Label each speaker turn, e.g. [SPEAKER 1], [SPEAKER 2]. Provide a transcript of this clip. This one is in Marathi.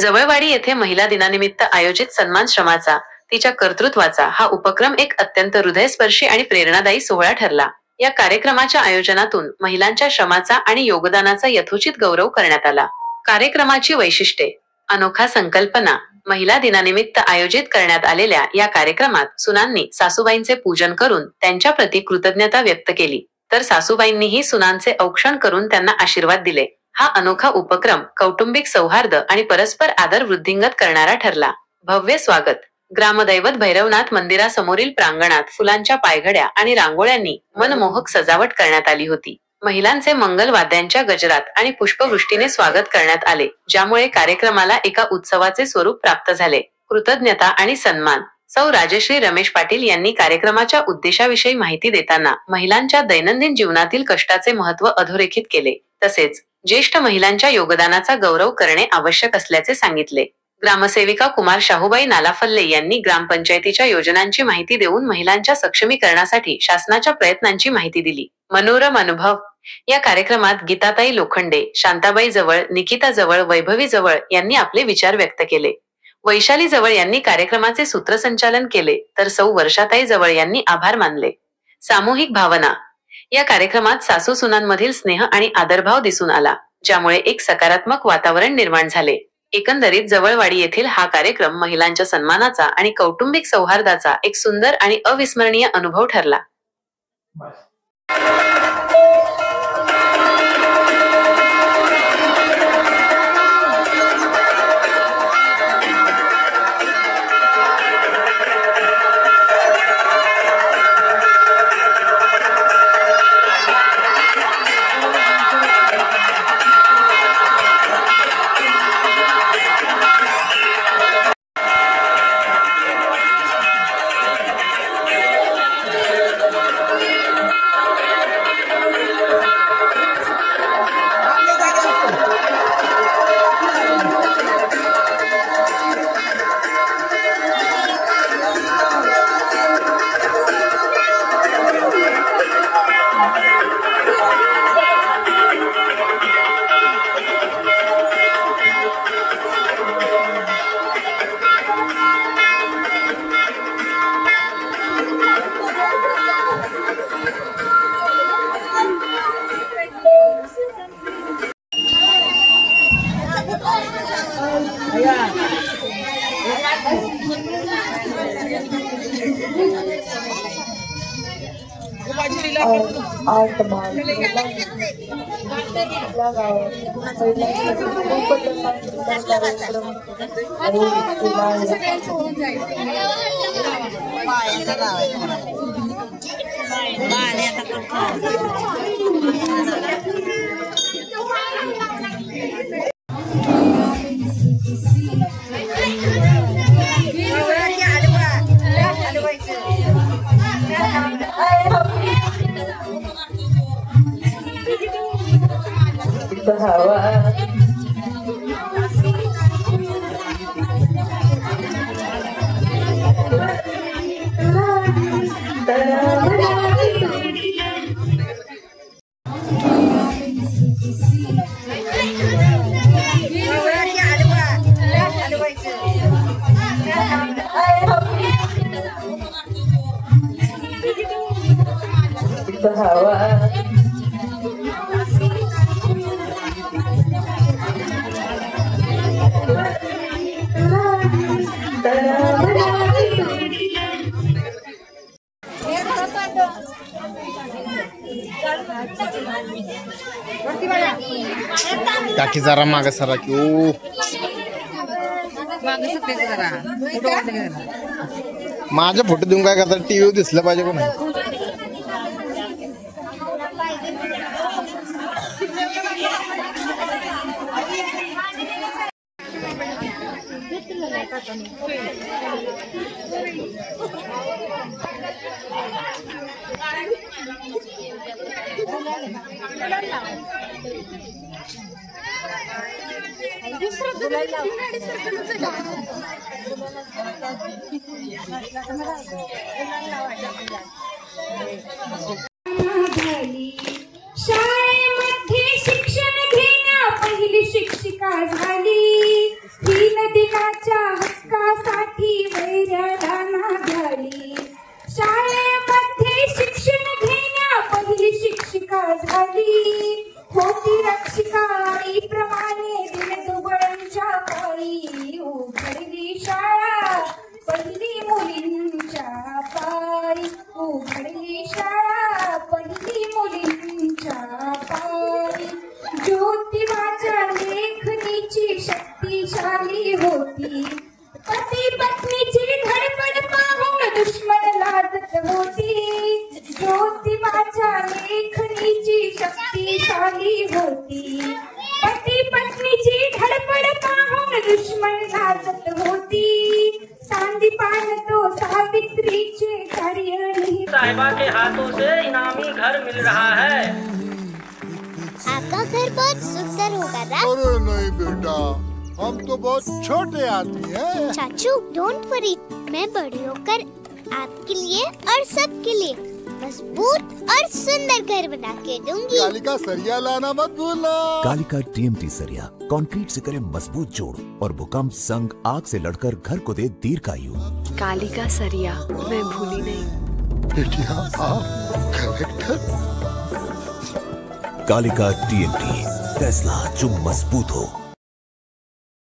[SPEAKER 1] जवळवाडी येथे महिला दिनानिमित्त आयोजित सन्मान श्रमाचा, तिच्या कर्तृत्वाचा हा उपक्रम एक अत्यंत हृदयस्पर्शी आणि प्रेरणादायी सोहळा ठरला। या कार्यक्रमाच्या आयोजनातून महिलांच्या श्रमाचा आणि योगदानाचा यथोचित गौरव करण्यात आला। कार्यक्रमाची वैशिष्ट्ये, अनोखा संकल्पना। महिला दिनानिमित्त आयोजित करण्यात आलेल्या या कार्यक्रमात सुनांनी सासूबाईंचे पूजन करून त्यांच्याप्रती कृतज्ञता व्यक्त केली, तर सासूबाईंनीही सुनांचे औक्षण करून त्यांना आशीर्वाद दिले। हा अनोखा उपक्रम कौटुंबिक सौहार्द आणि परस्पर आदर वृद्धिंगत करणारा ठरला। भव्य स्वागत, ग्रामदैवत भैरवनाथ मंदिरासमोरील प्रांगणात फुलांच्या पायघड्या आणि रांगोळ्यांनी मनमोहक सजावट करण्यात आली होती। महिलांचे मंगल वाद्यांच्या गजरात आणि पुष्पवृष्टीने स्वागत करण्यात आले, ज्यामुळे कार्यक्रमाला एका उत्सवाचे स्वरूप प्राप्त झाले। कृतज्ञता आणि सन्मान। सौ राजश्री रमेश पाटील यांनी कार्यक्रमाच्या उद्देशाविषयी माहिती देताना महिलांच्या दैनंदिन जीवनातील कष्टाचे महत्त्व अधोरेखित केले, तसेच ज्येष्ठ महिलांच्या योगदानाचा गौरव करणे आवश्यक असल्याचे सांगितले। ग्रामसेविका कुमार शाहूबाई नालाफल्ले यांनी ग्रामपंचायतीच्या योजनांची माहिती देऊन महिलांच्या सक्षमीकरणासाठी शासनाच्या प्रयत्नांची माहिती दिली। मनोरम अनुभव। या कार्यक्रमात गीताताई लोखंडे, शांताबाई जवळ, निकिता जवळ, वैभवी जवळ यांनी आपले विचार व्यक्त केले। वैशाली जवळ यांनी कार्यक्रमाचे सूत्रसंचालन केले, तर सौ वर्षाताई जवळ यांनी आभार मानले। सामूहिक भावना। या कार्यक्रमात सासू सुनांमधील स्नेह आणि आदरभाव दिसून आला, ज्यामुळे एक सकारात्मक वातावरण निर्माण झाले। एकंदरीत जवळवाडी येथील हा कार्यक्रम महिलांच्या सन्मानाचा आणि कौटुंबिक सौहार्दाचा एक सुंदर आणि अविस्मरणीय अनुभव ठरला।
[SPEAKER 2] काकी जरा मागे सरा की ओ माझे फोटो देऊन काय करतात? टीव्ही दिसलं पाहिजे कोण
[SPEAKER 3] शाळेमध्ये शिक्षण घेण्या पहिली शिक्षिका झाली। शक्तिशाली होती. पती पत्नीची धडपड पाहून दुश्मन लाजत होती. ज्योती माझ्या लेखनीची शक्तिशाली होती. पती पत्नीची धडपड पाहून दुश्मन लाजत होती. सांदीपान तो सावित्रीचे कार्य लिहिते.
[SPEAKER 4] साहिबा के हाथों से इनामी घर मिल रहा है.
[SPEAKER 5] आपका घर बहुत सुंदर होगा ना?
[SPEAKER 6] अरे नहीं बेटा, हम तो बहुत छोटे आदमी हैं।
[SPEAKER 5] चाचू डोंट वरी, मैं बड़ी होकर आपके लिए और सबके लिए मजबूत और सुंदर घर बना के दूंगी.
[SPEAKER 6] कालिका सरिया लाना मत भूलना.
[SPEAKER 7] कालिका TMT सरिया कंक्रीट से करे मजबूत जोड़ और भूकंप संग आग से लड़कर घर को दे दीर्घायु.
[SPEAKER 1] कालिका सरिया मैं भूली नहीं.
[SPEAKER 6] बेटिया आप कलेक्टर.
[SPEAKER 7] कालिका TMT, फैसला जो मजबूत हो.